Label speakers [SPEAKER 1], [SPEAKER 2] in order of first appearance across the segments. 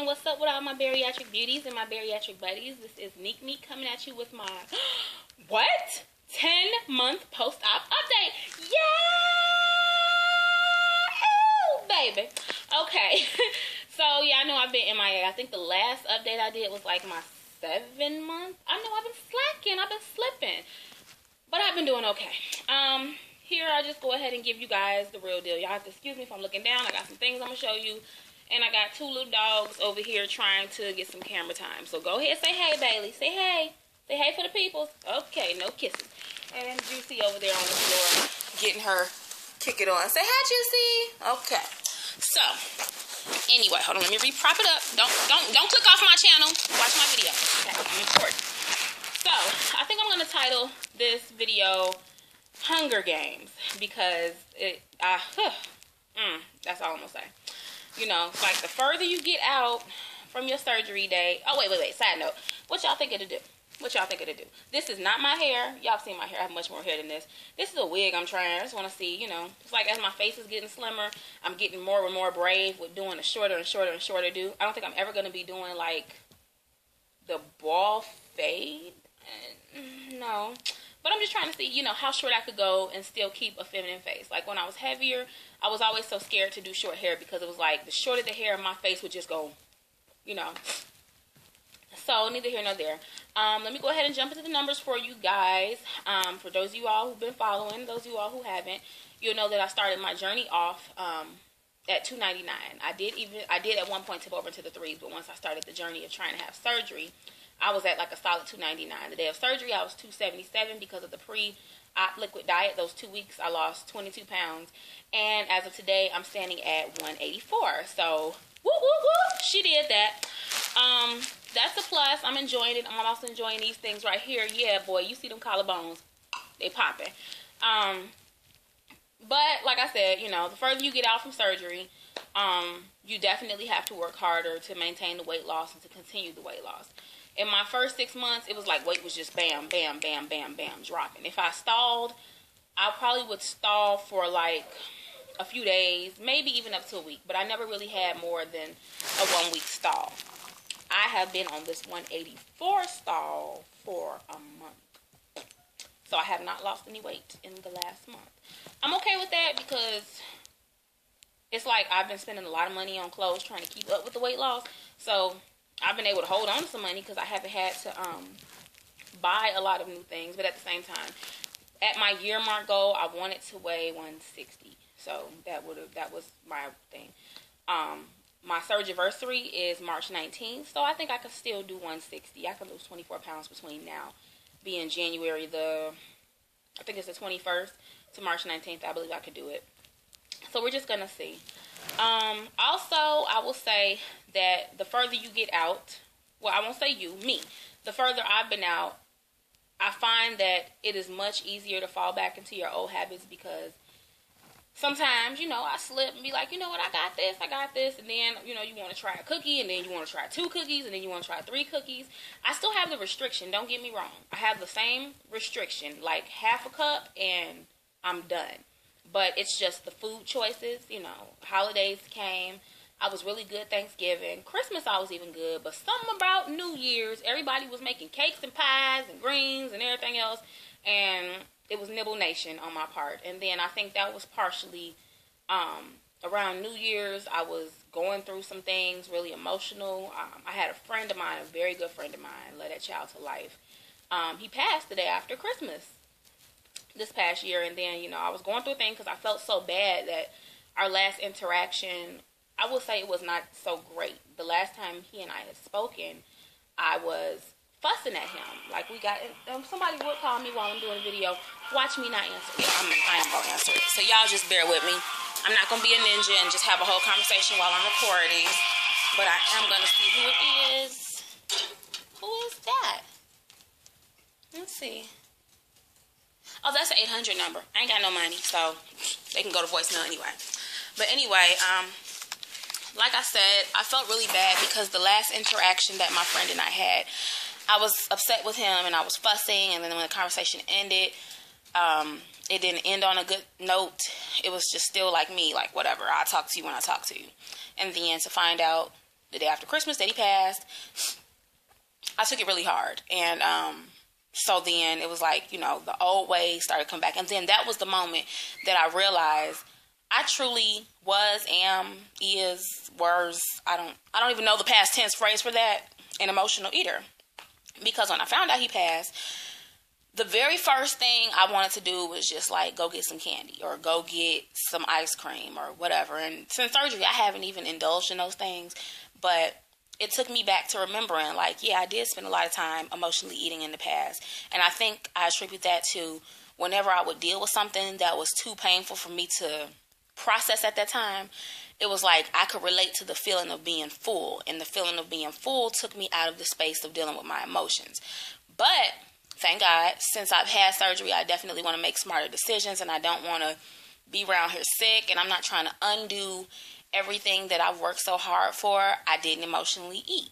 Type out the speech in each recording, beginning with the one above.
[SPEAKER 1] and what's up with all my bariatric beauties and my bariatric buddies? This is Neek Neek coming at you with my, what? 10-month post-op update. Yeah! Baby. Okay. So, yeah, I know I've been MIA. I think the last update I did was like my 7 month. I know I've been slacking. I've been slipping. But I've been doing okay. Here I just go ahead and give you guys the real deal. Y'all have to excuse me if I'm looking down. I got some things I'm going to show you. And I got 2 little dogs over here trying to get some camera time. So go ahead, say hey, Bailey. Say hey. Say hey for the peoples. Okay, no kisses. And Juicy over there on the floor getting her kick it on. Say hi, Juicy. Okay. So, anyway, hold on. Let me prop it up. Don't click off my channel. Watch my video. Okay, I'm important. So, I think I'm going to title this video Hunger Games because that's all I'm going to say. You know, it's like the further you get out from your surgery day. Oh, wait. Side note. What y'all think it'll do? What y'all think it'll do? This is not my hair. Y'all seen my hair. I have much more hair than this. This is a wig I'm trying. I just want to see, you know. It's like as my face is getting slimmer, I'm getting more and more brave with doing a shorter and shorter and shorter do. I don't think I'm ever going to be doing, like, the ball fade. No. But I'm just trying to see, you know, how short I could go and still keep a feminine face. Like, when I was heavier, I was always so scared to do short hair because it was like the shorter the hair, my face would just go, you know. So, neither here nor there. Let me go ahead and jump into the numbers for you guys. For those of you all who've been following, those of you all who haven't, you'll know that I started my journey off at $299. I did at one point tip over to the 3s, but once I started the journey of trying to have surgery, I was at like a solid $299. The day of surgery, I was $277 because of the pre-op liquid diet. Those 2 weeks, I lost 22 pounds. And as of today, I'm standing at $184. So, woo, woo, woo, she did that. That's a plus. I'm enjoying it. I'm also enjoying these things right here. Yeah, boy, you see them collarbones. They popping. But, like I said, you know, the further you get out from surgery, you definitely have to work harder to maintain the weight loss and to continue the weight loss. In my first 6 months, it was like weight was just bam, bam, bam, bam, bam, dropping. If I stalled, I probably would stall for like a few days, maybe even up to a week. But I never really had more than a 1 week stall. I have been on this 184 stall for a month. So I have not lost any weight in the last month. I'm okay with that because it's like I've been spending a lot of money on clothes trying to keep up with the weight loss. So I've been able to hold on to some money because I haven't had to buy a lot of new things. But at the same time, at my year mark goal, I wanted to weigh 160. So that was my thing. My surgery is March 19th, so I think I could still do 160. I can lose 24 pounds between now being January I think it's the 21st to March 19th. I believe I could do it. So we're just going to see. Also, I will say that the further you get out, well, I won't say you, me. The further I've been out, I find that it is much easier to fall back into your old habits because sometimes, you know, I slip and be like, you know what, I got this, and then, you know, you want to try a cookie, and then you want to try 2 cookies, and then you want to try 3 cookies. I still have the restriction, don't get me wrong. I have the same restriction, like half a cup, and I'm done. But it's just the food choices, you know, holidays came. I was really good Thanksgiving. Christmas I was even good, but something about New Year's, everybody was making cakes and pies and greens and everything else, and it was Nibble Nation on my part. And then I think that was partially around New Year's. I was going through some things, really emotional. I had a friend of mine, a very good friend of mine, led that child to life. He passed the day after Christmas this past year. And then, you know, I was going through a thing because I felt so bad that our last interaction, I will say it was not so great. The last time he and I had spoken, I was fussing at him. Like, we got, somebody would call me while I'm doing a video. Watch me not answer it. I am going to answer it. So y'all just bear with me. I'm not going to be a ninja and just have a whole conversation while I'm recording. But I am going to see who it is. Who is that? Let's see. Oh, that's an 800 number. I ain't got no money, so they can go to voicemail anyway. But anyway, like I said, I felt really bad because the last interaction that my friend and I had, I was upset with him and I was fussing, and then when the conversation ended, it didn't end on a good note. It was just still like me, like whatever, I'll talk to you when I talk to you. And then to find out the day after Christmas that he passed, I took it really hard. And so then it was like, the old ways started coming back. And then that was the moment that I realized I truly was, am, is, was, I don't even know the past tense phrase for that, an emotional eater. Because when I found out he passed, the very first thing I wanted to do was just like go get some candy or go get some ice cream or whatever. And since surgery, I haven't even indulged in those things. But it took me back to remembering, like, yeah, I did spend a lot of time emotionally eating in the past. And I think I attribute that to whenever I would deal with something that was too painful for me to process at that time, it was like I could relate to the feeling of being full. And the feeling of being full took me out of the space of dealing with my emotions. But thank God, since I've had surgery, I definitely want to make smarter decisions, and I don't want to be around here sick, and I'm not trying to undo everything that I've worked so hard for. I didn't emotionally eat,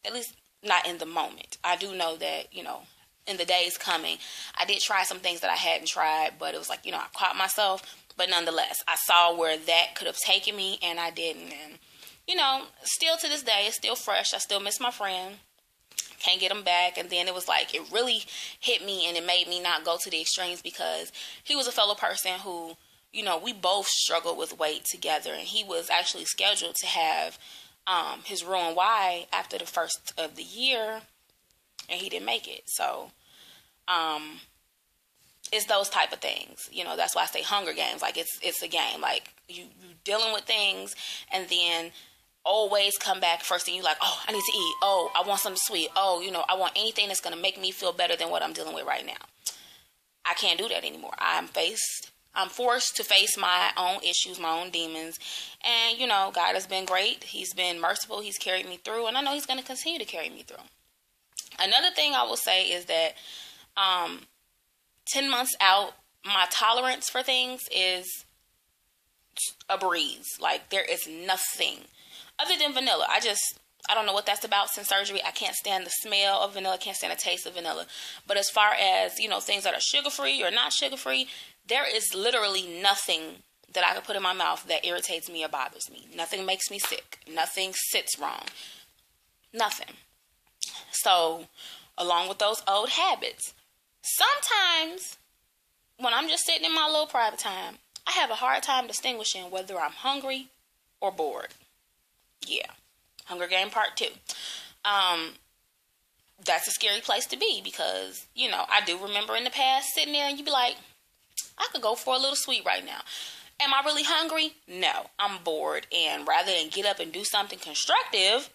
[SPEAKER 1] at least not in the moment. I do know that, in the days coming, I did try some things that I hadn't tried, but it was like, I caught myself, but nonetheless, I saw where that could have taken me, and I didn't, and, still to this day, it's still fresh. I still miss my friend. Can't get him back. And then it was like, it really hit me, and it made me not go to the extremes, because he was a fellow person who, we both struggled with weight together, and he was actually scheduled to have his Roux-en-Y after the first of the year, and he didn't make it. So it's those type of things, that's why I say Hunger Games. Like, it's a game. Like, you dealing with things, and then always come back. First thing you like, oh, I need to eat. Oh, I want something sweet. Oh, I want anything that's going to make me feel better than what I'm dealing with right now. I can't do that anymore. I'm forced to face my own issues, my own demons. And, God has been great. He's been merciful. He's carried me through. And I know he's going to continue to carry me through. Another thing I will say is that 10 months out, my tolerance for things is a breeze. Like, there is nothing other than vanilla. I don't know what that's about since surgery. I can't stand the smell of vanilla. Can't stand the taste of vanilla. But as far as, things that are sugar-free or not sugar-free, there is literally nothing that I can put in my mouth that irritates me or bothers me. Nothing makes me sick. Nothing sits wrong. Nothing. So, along with those old habits, sometimes when I'm just sitting in my little private time, I have a hard time distinguishing whether I'm hungry or bored. Yeah. Hunger Game Part 2. That's a scary place to be, because, I do remember in the past sitting there and you'd be like, I could go for a little sweet right now. Am I really hungry? No. I'm bored, and rather than get up and do something constructive,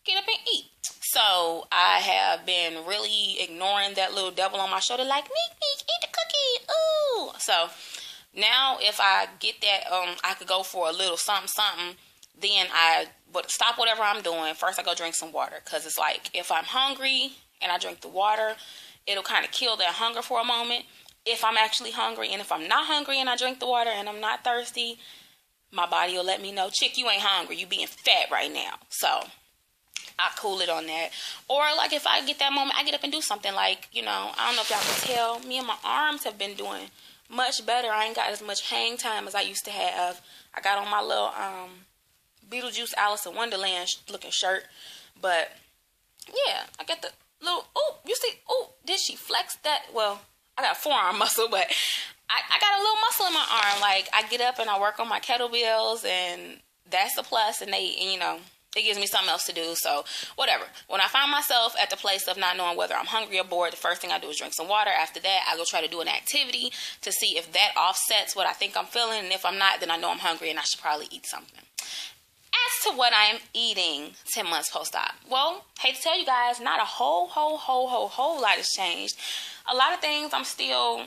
[SPEAKER 1] get up and eat. So I have been really ignoring that little devil on my shoulder, like, Meek, eat the cookie. Ooh. So now if I get that, I could go for a little something, then I would stop whatever I'm doing. First, I go drink some water, because it's like, if I'm hungry and I drink the water, it'll kind of kill that hunger for a moment. If I'm actually hungry, and if I'm not hungry and I drink the water and I'm not thirsty, my body will let me know, chick, you ain't hungry. You being fat right now. So I cool it on that. Or like if I get that moment, I get up and do something like, I don't know if y'all can tell, me and my arms have been doing much better. I ain't got as much hang time as I used to have. I got on my little Beetlejuice Alice in Wonderland looking shirt. But yeah, I got the little, you see, did she flex that? Well, I got forearm muscle, but I got a little muscle in my arm. Like, I get up and I work on my kettlebells, and that's a plus. And it gives me something else to do. So whatever. When I find myself at the place of not knowing whether I'm hungry or bored, the first thing I do is drink some water. After that, I go try to do an activity to see if that offsets what I think I'm feeling. And if I'm not, then I know I'm hungry and I should probably eat something. As to what I'm eating 10 months post-op, well, hate to tell you guys, not a whole lot has changed. A lot of things I'm still,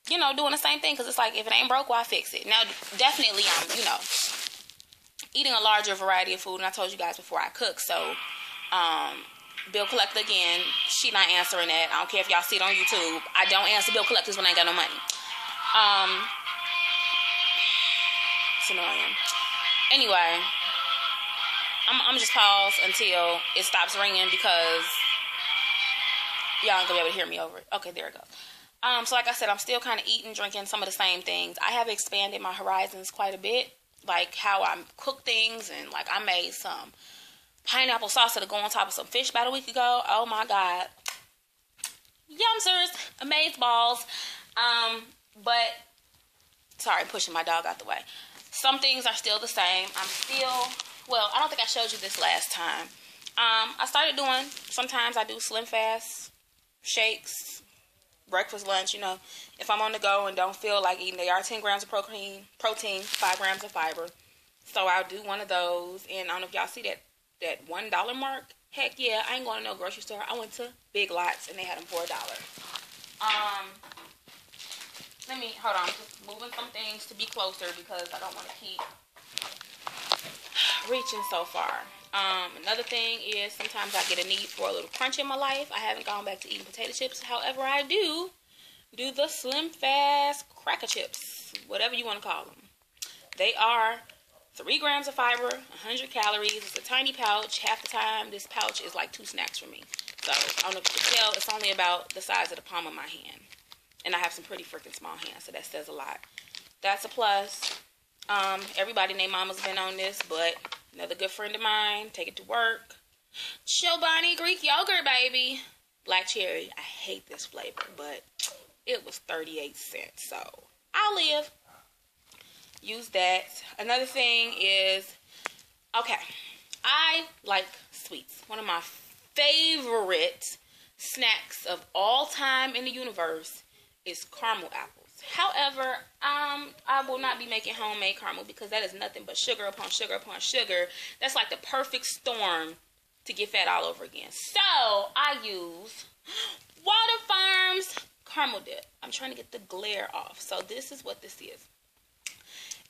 [SPEAKER 1] doing the same thing, because it's like, if it ain't broke, why fix it? Now, definitely I'm, eating a larger variety of food, and I told you guys before I cook. So, bill collector again, she not answering that. I don't care if y'all see it on YouTube. I don't answer bill collectors when I ain't got no money. It's annoying. Anyway, I'm just pause until it stops ringing, because y'all ain't gonna be able to hear me over it. Okay, there it goes. So like I said, I'm still kind of eating, drinking some of the same things. I have expanded my horizons quite a bit, like how I cook things, and like I made some pineapple salsa to go on top of some fish about a week ago. Oh my God. Yumsters, amaze balls. But sorry, pushing my dog out the way. Some things are still the same. Well, I don't think I showed you this last time. I started doing, sometimes I do slim fast shakes, breakfast, lunch, if I'm on the go and don't feel like eating. They are 10 grams of protein, 5 grams of fiber. So I'll do one of those. And I don't know if y'all see that $1 mark. Heck yeah, I ain't going to no grocery store. I went to Big Lots and they had them for $1. Hold on, just moving some things to be closer because I don't want to keep reaching so far. Another thing is sometimes I get a need for a little crunch in my life. I haven't gone back to eating potato chips. However, I do the Slim Fast cracker chips, whatever you want to call them. They are 3 grams of fiber, 100 calories. It's a tiny pouch. Half the time, this pouch is like 2 snacks for me. So, I don't know if you can tell, it's only about the size of the palm of my hand. And I have some pretty freaking small hands, so that says a lot. That's a plus. Everybody named Mama's been on this, but another good friend of mine, take it to work. Chobani Greek yogurt, baby. Black cherry. I hate this flavor, but it was 38 cents, so I'll live. Use that. Another thing is, okay, I like sweets. One of my favorite snacks of all time in the universe is caramel apples. However, I will not be making homemade caramel because that is nothing but sugar upon sugar upon sugar. That's like the perfect storm to get fat all over again. So, I use Water Farms caramel dip. I'm trying to get the glare off. So, this is what this is.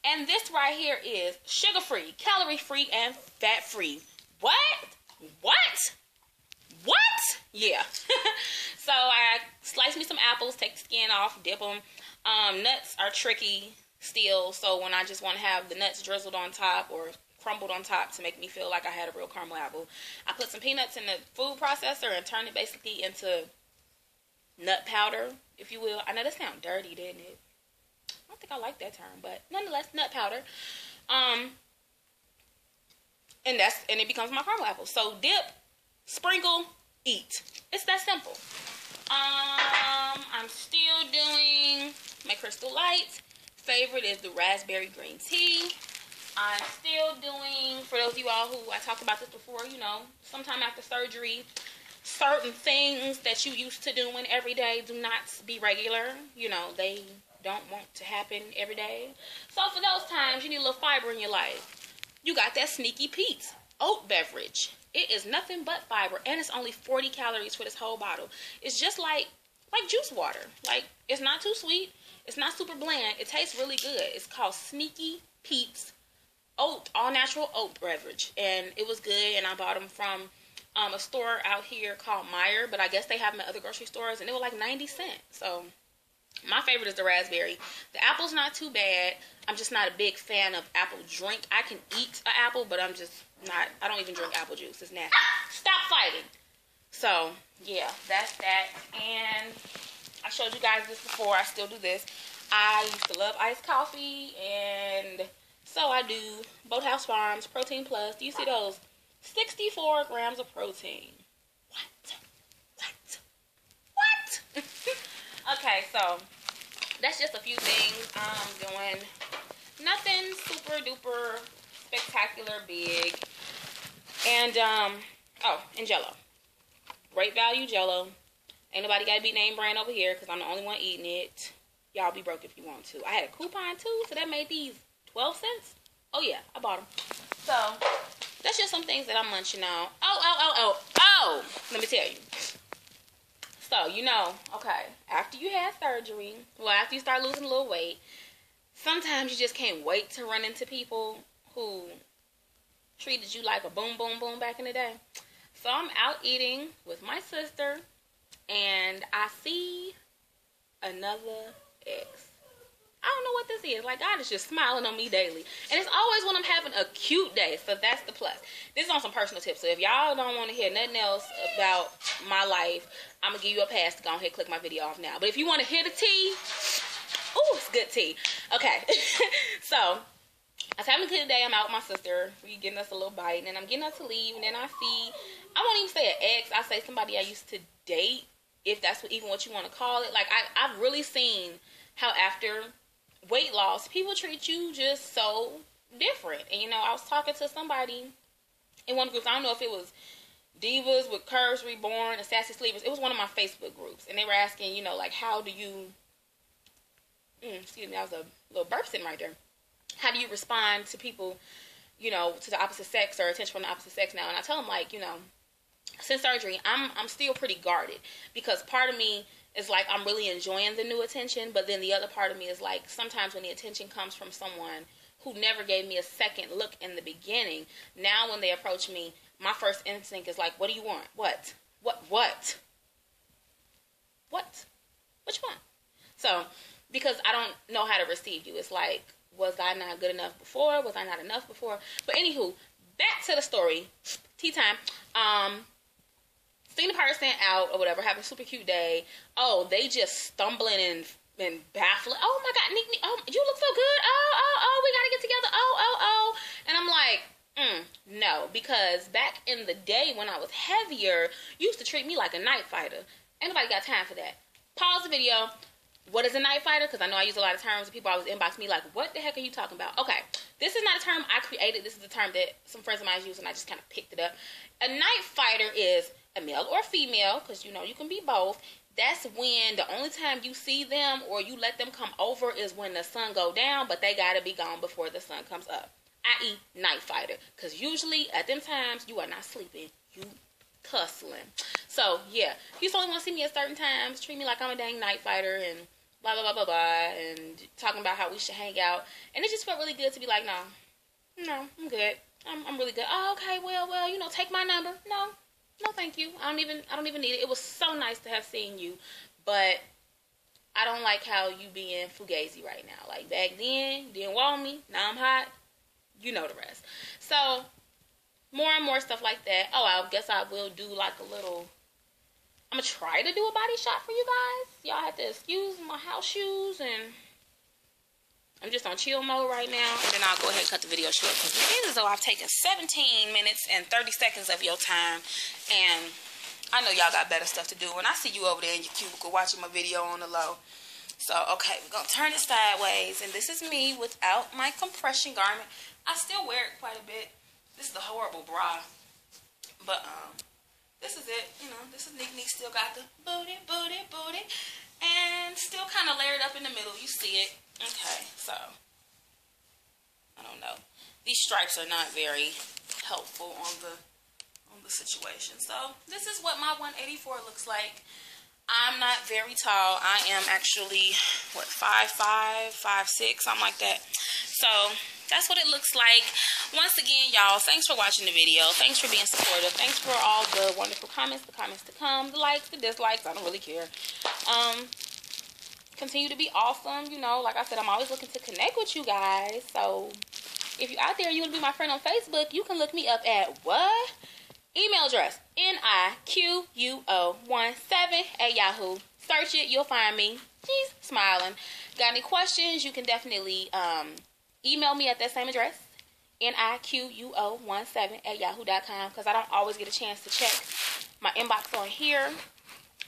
[SPEAKER 1] And this right here is sugar-free, calorie-free, and fat-free. What? Yeah. So I slice me some apples, take the skin off, dip them. Nuts are tricky still, so when I just want to have the nuts drizzled on top or crumbled on top to make me feel like I had a real caramel apple, I put some peanuts in the food processor and turn it basically into nut powder, if you will. I know that sounds dirty, didn't it? I don't think I like that term, but nonetheless, nut powder. And it becomes my caramel apple. So dip, sprinkle, eat. It's that simple. I'm still doing my Crystal Light. Favorite is the raspberry green tea. I'm still doing, for those of you all who, I talked about this before, sometime after surgery, certain things that you used to doing every day do not be regular. They don't want to happen every day. So for those times, you need a little fiber in your life. You got that Sneaky Pete's oat beverage. It is nothing but fiber, and it's only 40 calories for this whole bottle. It's just like juice water. Like, it's not too sweet. It's not super bland. It tastes really good. It's called Sneaky Pete's oat, all-natural oat beverage, and it was good, and I bought them from a store out here called Meijer, but I guess they have them at other grocery stores, and they were like 90 cents. So my favorite is the raspberry. The apple's not too bad. I'm just not a big fan of apple drink. I can eat an apple, but I'm just not, I don't even drink apple juice. It's nasty. Stop fighting. So, yeah, that's that. And I showed you guys this before. I still do this. I used to love iced coffee, and so I do Boathouse Farms Protein Plus. Do you see those? 64 grams of protein. What? Okay, so that's just a few things I'm doing. Nothing super duper spectacular big. And and Jello. Great value Jello. Ain't nobody got to be name brand over here because I'm the only one eating it. Y'all be broke if you want to. I had a coupon too, so that made these 12 cents. Oh yeah, I bought them. So that's just some things that I'm munching on. Oh, let me tell you. So, okay, after you had surgery, after you start losing a little weight, sometimes you just can't wait to run into people who treated you like a boom, boom, boom back in the day. So I'm out eating with my sister, and I see another ex. I don't know what this is. Like, God is just smiling on me daily. And it's always when I'm having a cute day. So that's the plus. This is on some personal tips. So if y'all don't want to hear nothing else about my life, I'm going to give you a pass to go ahead and click my video off now. But if you want to hear the tea, ooh, it's good tea. Okay. So I was having a good day. I'm out with my sister. We getting us a little bite, and then I'm getting us to leave. And then I see, I won't even say an ex. I say somebody I used to date, if that's even what you want to call it. Like, I've really seen how after weight loss, people treat you just so different. And, you know, I was talking to somebody in one group. I don't know if it was Divas with Curves Reborn, or Sassy Sleepers. It was one of my Facebook groups. And they were asking, you know, like, how do you, excuse me, that was a little burp sitting right there. How do you respond to people, you know, to the opposite sex or attention from the opposite sex now? And I tell them, like, you know, since surgery, I'm still pretty guarded, because part of me is like, I'm really enjoying the new attention, but then the other part of me is like, sometimes when the attention comes from someone who never gave me a second look in the beginning, now when they approach me, my first instinct is like, what do you want? What you want? So, because I don't know how to receive you, it's like, was I not good enough before? Was I not enough before? But anywho, back to the story. Tea time. Seen the person out or whatever, having a super cute day. Oh, they just stumbling and baffling. Oh my God, Nick, oh, you look so good. Oh, we gotta get together. Oh. And I'm like, no, because back in the day when I was heavier, you used to treat me like a night fighter. Ain't nobody got time for that. Pause the video. What is a night fighter? Because I know I use a lot of terms, and people always inbox me like, what the heck are you talking about? Okay, this is not a term I created. This is a term that some friends of mine use, and I just kind of picked it up. A night fighter is a male or female, because, you know, you can be both. That's when the only time you see them or you let them come over is when the sun go down, but they got to be gone before the sun comes up, i.e. night fighter. Because usually at them times, you are not sleeping. You hustling. So, yeah, if you only want to see me at certain times, treat me like I'm a dang night fighter and blah, blah, blah, blah, blah, and talking about how we should hang out. And it just felt really good to be like, no, I'm good. I'm really good. Oh, okay, well, you know, take my number. No, thank you. I don't even need it. It was so nice to have seen you, but I don't like how you being fugazi right now. Like, back then, you didn't want me. Now I'm hot. You know the rest. So, more and more stuff like that. Oh, I guess I will do like a little, I'm going to try to do a body shot for you guys. Y'all have to excuse my house shoes, and I'm just on chill mode right now. And then I'll go ahead and cut the video short, because it is as though I've taken 17 minutes and 30 seconds of your time. And I know y'all got better stuff to do. And I see you over there in your cubicle watching my video on the low. So, okay, we're going to turn it sideways. And this is me without my compression garment. I still wear it quite a bit. This is a horrible bra. But, this is it. You know, this is Nick. Still got the booty. And still kind of layered up in the middle. You see it. Okay, so, I don't know. These stripes are not very helpful on the situation. So, this is what my 184 looks like. I'm not very tall. I am actually, 5'5", 5'6", something like that. So, that's what it looks like. Once again, y'all, thanks for watching the video. Thanks for being supportive. Thanks for all the wonderful comments, the comments to come, the likes, the dislikes. I don't really care. Continue to be awesome. You know, like I said, I'm always looking to connect with you guys. So, if you're out there, you want to be my friend on Facebook, you can look me up at what? Email address, niquo17@yahoo. Search it, you'll find me. She's smiling. Got any questions, you can definitely email me at that same address, niquo17@yahoo.com, because I don't always get a chance to check my inbox on here.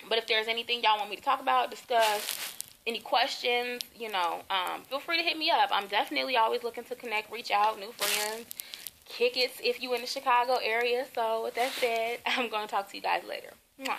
[SPEAKER 1] But if there's anything y'all want me to talk about, discuss, any questions, you know, feel free to hit me up. I'm definitely always looking to connect, reach out, new friends, kick it if you in the Chicago area. So with that said, I'm going to talk to you guys later. Mwah.